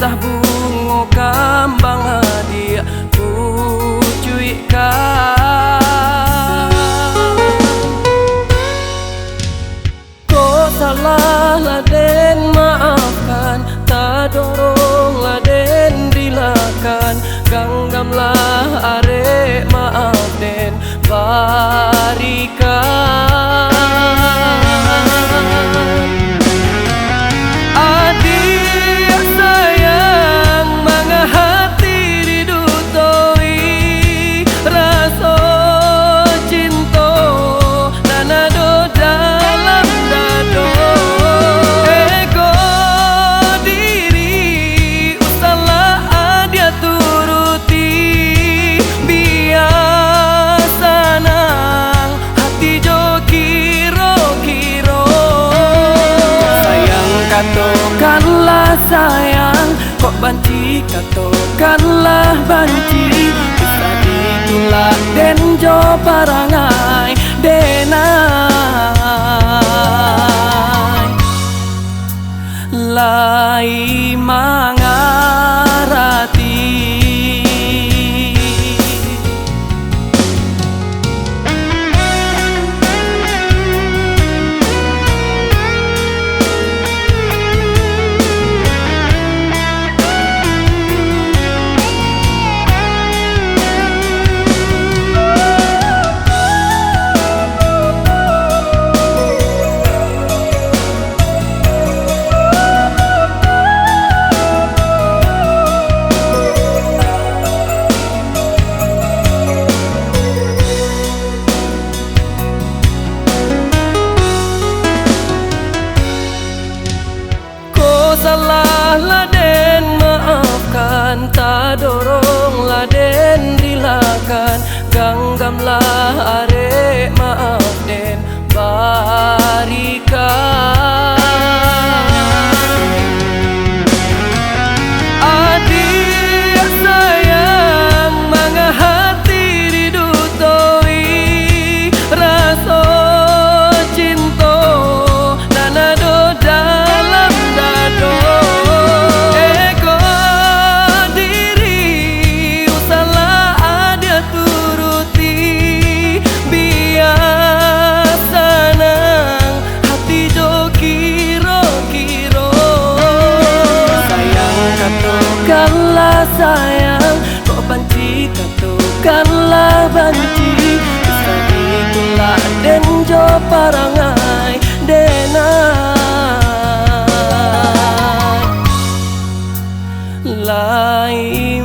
sah bungo kambang hadiah pucuikan. Ko salah laden maafkan, tak dorong laden rilakan, ganggamlah arek maaf den barikan. Katakanlah sayang, kok banci katakanlah banci, bisa ditulak den jo parangai denai lai mangarati. Salah laden maafkan, tak dorong laden rilakan, ganggamlah arek maaf den barikan. Adik sayang mangga hati didutoi, rasa cinta nanado dalam dado. Ego diri usahlah ada turuti, biar senang hati jo kiro-kiro. Sayang katakanlah sayang, kok banci katakanlah banci, bisa ditulak den jo parangai denai lai